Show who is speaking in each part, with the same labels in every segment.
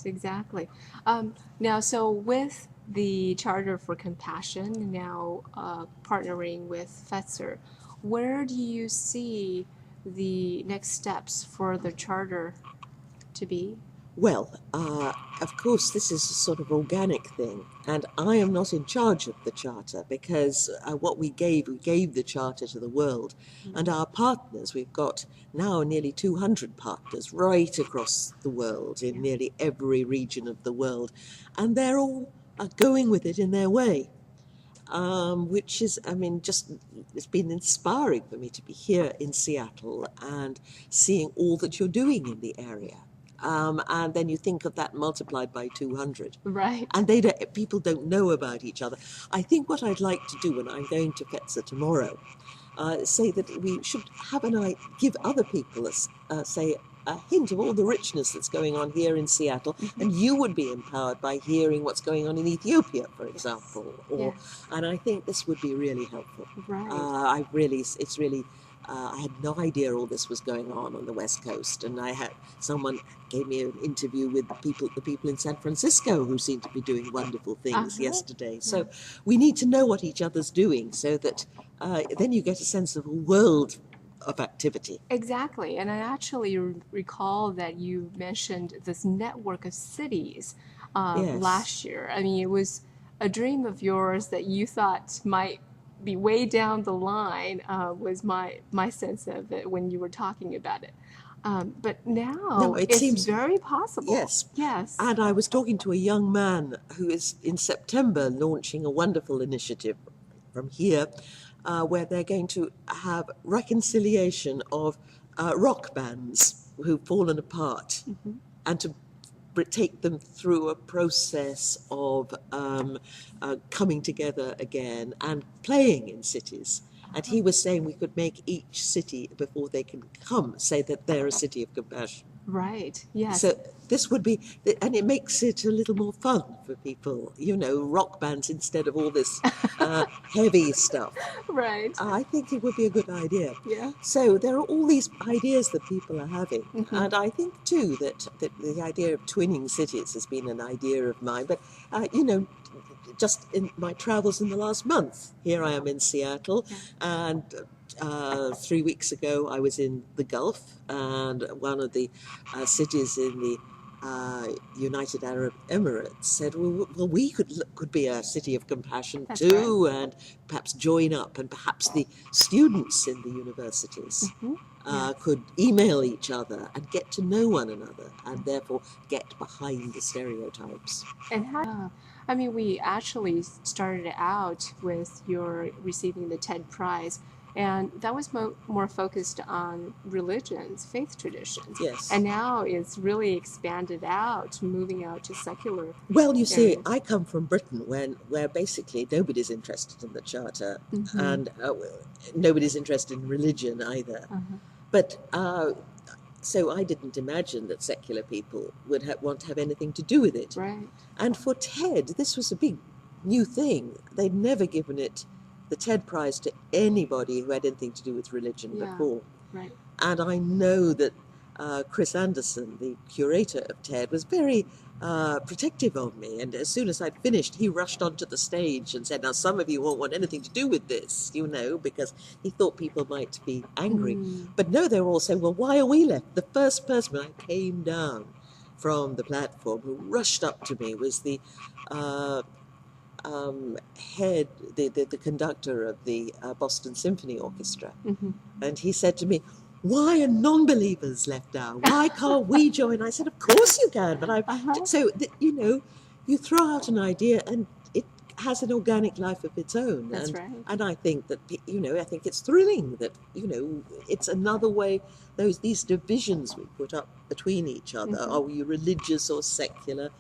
Speaker 1: exactly. Now, so with the Charter for Compassion now partnering with Fetzer, where do you see the next steps for the Charter to be?
Speaker 2: Well, of course, this is a sort of organic thing, and I am not in charge of the charter because what we gave the charter to the world, and our partners, we've got now nearly 200 partners right across the world in
Speaker 1: Yeah.
Speaker 2: nearly every region of the world, and they're all going with it in their way. Which is, I mean, just it's been inspiring for me to be here in Seattle and seeing all that you're doing in the area. And then you think of that multiplied by 200.
Speaker 1: Right.
Speaker 2: And people don't know about each other. I think what I'd like to do when I'm going to Fetzer tomorrow, say that we should have give other people, say, a hint of all the richness that's going on here in Seattle, and you would be empowered by hearing what's going on in Ethiopia, for example.
Speaker 1: Yes.
Speaker 2: And I think this would be really helpful.
Speaker 1: Right.
Speaker 2: It's really. I had no idea all this was going on the West Coast, and I had someone gave me an interview with the people in San Francisco who seem to be doing wonderful things yesterday. So we need to know what each other's doing, so that then you get a sense of a world of activity.
Speaker 1: Exactly. And I actually recall that you mentioned this network of cities
Speaker 2: Yes.
Speaker 1: last year. I mean, it was a dream of yours that you thought might be way down the line, was my sense of it when you were talking about it. But now
Speaker 2: No, it
Speaker 1: it's
Speaker 2: seems
Speaker 1: very possible.
Speaker 2: yes.
Speaker 1: Yes.
Speaker 2: And I was talking to a young man who is in September launching a wonderful initiative from here, where they're going to have reconciliation of rock bands who've fallen apart, and to take them through a process of coming together again and playing in cities. And he was saying we could make each city, before they can come, say that they're a city of compassion.
Speaker 1: Right. Yes.
Speaker 2: So this would be, and it makes it a little more fun for people, rock bands instead of all this heavy stuff.
Speaker 1: Right.
Speaker 2: I think it would be a good idea.
Speaker 1: Yeah.
Speaker 2: So there are all these ideas that people are having. And I think, too, that the idea of twinning cities has been an idea of mine. But, just in my travels in the last month, here I am in Seattle, and 3 weeks ago I was in the Gulf, and one of the cities in the United Arab Emirates said, well, we could be a city of compassion too, and perhaps join up, and perhaps the students in the universities could email each other and get to know one another, and therefore get behind the stereotypes.
Speaker 1: And how, I mean, we actually started out with your receiving the TED Prize, and that was more focused on religions, faith traditions.
Speaker 2: Yes.
Speaker 1: And now it's really expanded out, moving out to secular.
Speaker 2: Well, you see, I come from Britain, where basically nobody's interested in the Charter, and nobody's interested in religion either. But so I didn't imagine that secular people would want to have anything to do with it.
Speaker 1: Right.
Speaker 2: And for TED, this was a big new thing. They'd never given the TED Prize to anybody who had anything to do with religion before.
Speaker 1: Right.
Speaker 2: And I know that Chris Anderson, the curator of TED, was very protective of me. And as soon as I'd finished, he rushed onto the stage and said, now some of you won't want anything to do with this, because he thought people might be angry. But no, they were all saying, well, why are we left? The first person when I came down from the platform who rushed up to me was the head, the conductor of the Boston Symphony Orchestra. And he said to me, why are non-believers left out? Why can't we join? I said, of course you can. But so, you throw out an idea and it has an organic life of its own.
Speaker 1: That's right.
Speaker 2: And I think that, I think it's thrilling that, it's another way, these divisions we put up between each other. Are you religious or secular?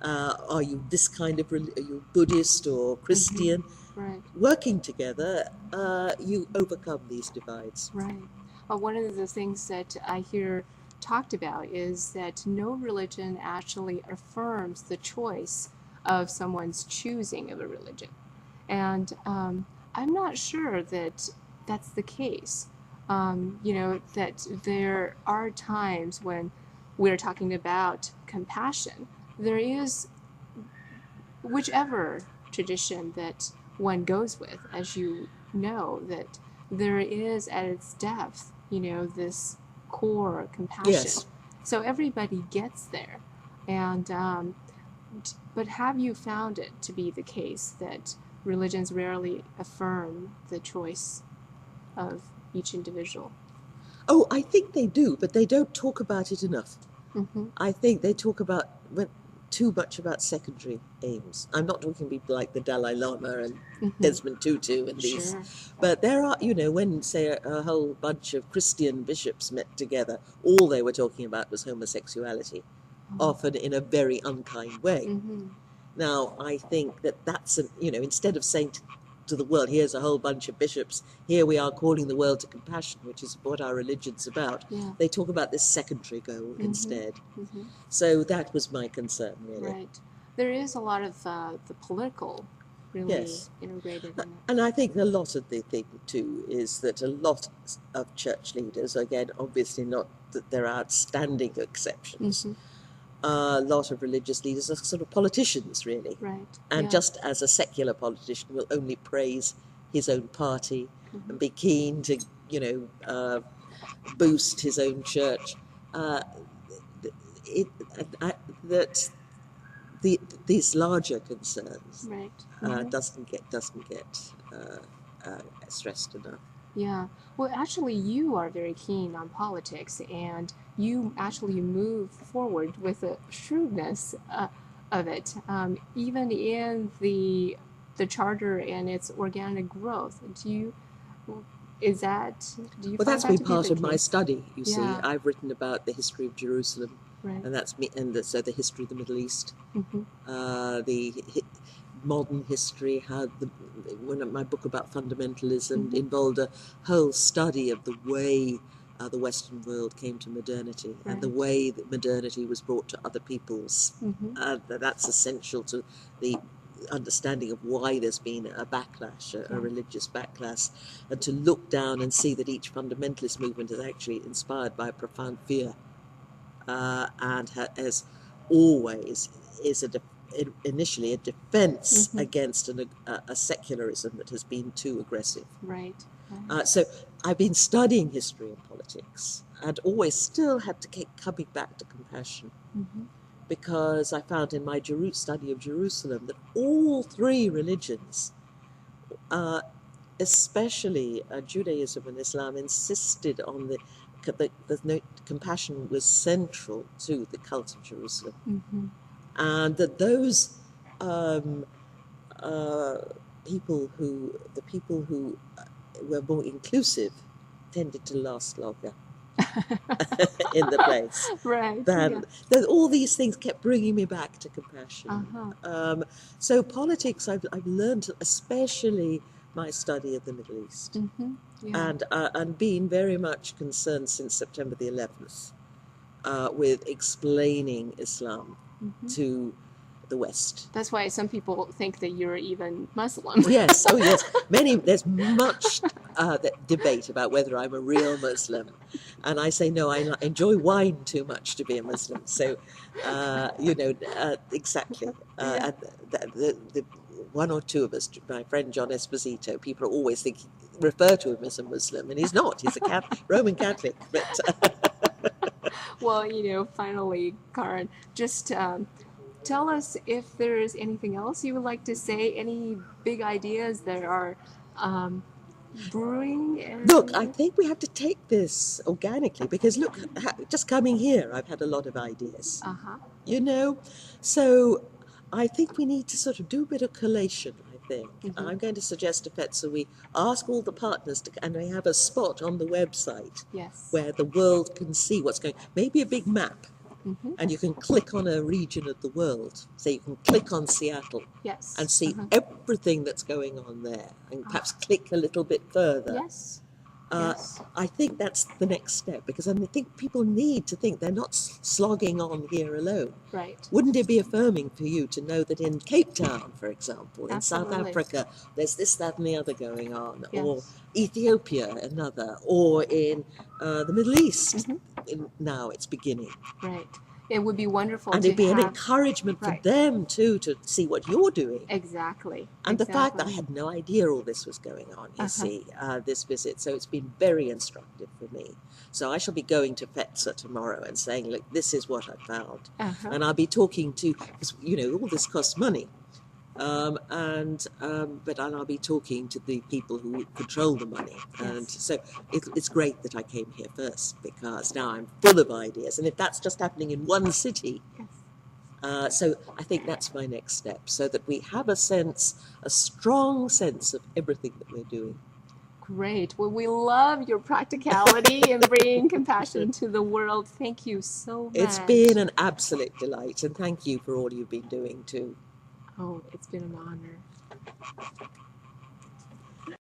Speaker 2: Are you this kind of, are you Buddhist or Christian?
Speaker 1: Right.
Speaker 2: Working together, you overcome these divides.
Speaker 1: Right. One of the things that I hear talked about is that no religion actually affirms the choice of someone's choosing of a religion. And I'm not sure that that's the case. That there are times when we're talking about compassion, there is, whichever tradition that one goes with, as you know, that there is at its depth, this core compassion.
Speaker 2: Yes.
Speaker 1: So everybody gets there. And, but have you found it to be the case that religions rarely affirm the choice of each individual?
Speaker 2: Oh, I think they do, but they don't talk about it enough.
Speaker 1: Mm-hmm.
Speaker 2: I think they talk about too much about secondary aims. I'm not talking people like the Dalai Lama and
Speaker 1: Mm-hmm.
Speaker 2: Desmond Tutu and these,
Speaker 1: Sure.
Speaker 2: but there are, when, say, a whole bunch of Christian bishops met together, all they were talking about was homosexuality, often in a very unkind way.
Speaker 1: Mm-hmm.
Speaker 2: Now, I think that's, instead of saying to the world, here's a whole bunch of bishops, here we are calling the world to compassion, which is what our religion's about,
Speaker 1: Yeah.
Speaker 2: they talk about this secondary goal
Speaker 1: Mm-hmm.
Speaker 2: instead.
Speaker 1: Mm-hmm.
Speaker 2: So that was my concern, really.
Speaker 1: Right. There is a lot of the political really
Speaker 2: Yes.
Speaker 1: integrated in it.
Speaker 2: And I think a lot of the thing, too, is that a lot of church leaders, again, obviously not that there are outstanding exceptions,
Speaker 1: Mm-hmm.
Speaker 2: a lot of religious leaders are sort of politicians, really.
Speaker 1: Right.
Speaker 2: And
Speaker 1: Yeah.
Speaker 2: just as a secular politician will only praise his own party and be keen to, boost his own church, that these larger concerns
Speaker 1: Right.
Speaker 2: doesn't get stressed enough.
Speaker 1: Yeah. Well, actually, you are very keen on politics, and you actually move forward with a shrewdness of it, even in the charter and its organic growth. Do you
Speaker 2: Well,
Speaker 1: find
Speaker 2: that's
Speaker 1: that
Speaker 2: been
Speaker 1: to be
Speaker 2: part
Speaker 1: the
Speaker 2: of my
Speaker 1: case?
Speaker 2: study. You see,
Speaker 1: Yeah.
Speaker 2: I've written about the history of Jerusalem,
Speaker 1: Right.
Speaker 2: and so the history of the Middle East,
Speaker 1: Mm-hmm.
Speaker 2: Modern history. My book about fundamentalism
Speaker 1: Mm-hmm.
Speaker 2: involved a whole study of the way the Western world came to modernity and the
Speaker 1: Right.
Speaker 2: way that modernity was brought to other peoples.
Speaker 1: Mm-hmm.
Speaker 2: That's essential to the understanding of why there's been a backlash, a religious backlash, and to look down and see that each fundamentalist movement is actually inspired by a profound fear, and as always is initially a defense
Speaker 1: Mm-hmm.
Speaker 2: against a secularism that has been too aggressive.
Speaker 1: Right.
Speaker 2: So I've been studying history and politics and always still had to keep coming back to compassion,
Speaker 1: Mm-hmm.
Speaker 2: because I found in my study of Jerusalem that all three religions, especially Judaism and Islam, insisted on the compassion was central to the cult of Jerusalem,
Speaker 1: Mm-hmm.
Speaker 2: and that those people who were more inclusive tended to last longer in the place.
Speaker 1: Right.
Speaker 2: Then all these things kept bringing me back to compassion.
Speaker 1: Uh-huh.
Speaker 2: So politics, I've learned, especially my study of the Middle East,
Speaker 1: Mm-hmm. Yeah.
Speaker 2: and been very much concerned since September the 11th with explaining Islam
Speaker 1: Mm-hmm.
Speaker 2: to the West.
Speaker 1: That's why some people think that you're even Muslim.
Speaker 2: Yes, oh yes. There's much debate about whether I'm a real Muslim. And I say, no, I enjoy wine too much to be a Muslim. So, exactly.
Speaker 1: Yeah.
Speaker 2: And the one or two of us, my friend John Esposito, people always refer to him as a Muslim, and he's not. He's a Roman Catholic. But
Speaker 1: Well, finally, Karen, just tell us if there's anything else you would like to say, any big ideas that are brewing.
Speaker 2: Look, I think we have to take this organically, because look, just coming here, I've had a lot of ideas.
Speaker 1: Uh-huh.
Speaker 2: So I think we need to sort of do a bit of collation, I think.
Speaker 1: Mm-hmm.
Speaker 2: I'm going to suggest, so we ask all the partners and we have a spot on the website
Speaker 1: Yes.
Speaker 2: where the world can see what's going, maybe a big map.
Speaker 1: Mm-hmm.
Speaker 2: And you can click on a region of the world. So you can click on Seattle
Speaker 1: Yes.
Speaker 2: and see
Speaker 1: Uh-huh.
Speaker 2: everything that's going on there, and perhaps click a little bit further.
Speaker 1: Yes. Yes.
Speaker 2: I think that's the next step, because I think people need to think they're not slogging on here alone.
Speaker 1: Right.
Speaker 2: Wouldn't it be affirming for you to know that in Cape Town, for example, in South
Speaker 1: Absolutely.
Speaker 2: Africa, there's this, that, and the other going on,
Speaker 1: Yes.
Speaker 2: or Ethiopia, another, or in the Middle East,
Speaker 1: Mm-hmm.
Speaker 2: now it's beginning.
Speaker 1: Right. It would be wonderful
Speaker 2: And
Speaker 1: to
Speaker 2: it'd be an
Speaker 1: have,
Speaker 2: encouragement for
Speaker 1: right,
Speaker 2: them too to see what you're doing.
Speaker 1: exactly,
Speaker 2: And the fact that I
Speaker 1: exactly.
Speaker 2: had no idea all this was going on, you
Speaker 1: Uh-huh.
Speaker 2: see, this visit. So it's been very instructive for me. So I shall be going to FETSA tomorrow and saying, look, this is what I found.
Speaker 1: Uh-huh.
Speaker 2: And I'll be talking to, because, all this costs money. But I'll be talking to the people who control the money. And
Speaker 1: Yes.
Speaker 2: so it's great that I came here first, because now I'm full of ideas. And if that's just happening in one city,
Speaker 1: Yes.
Speaker 2: so I think that's my next step, so that we have a strong sense of everything that we're doing.
Speaker 1: Great. Well, we love your practicality and bringing compassion to the world. Thank you so
Speaker 2: It's
Speaker 1: much.
Speaker 2: been an absolute delight, and thank you for all you've been doing too.
Speaker 1: Oh, it's been an honor.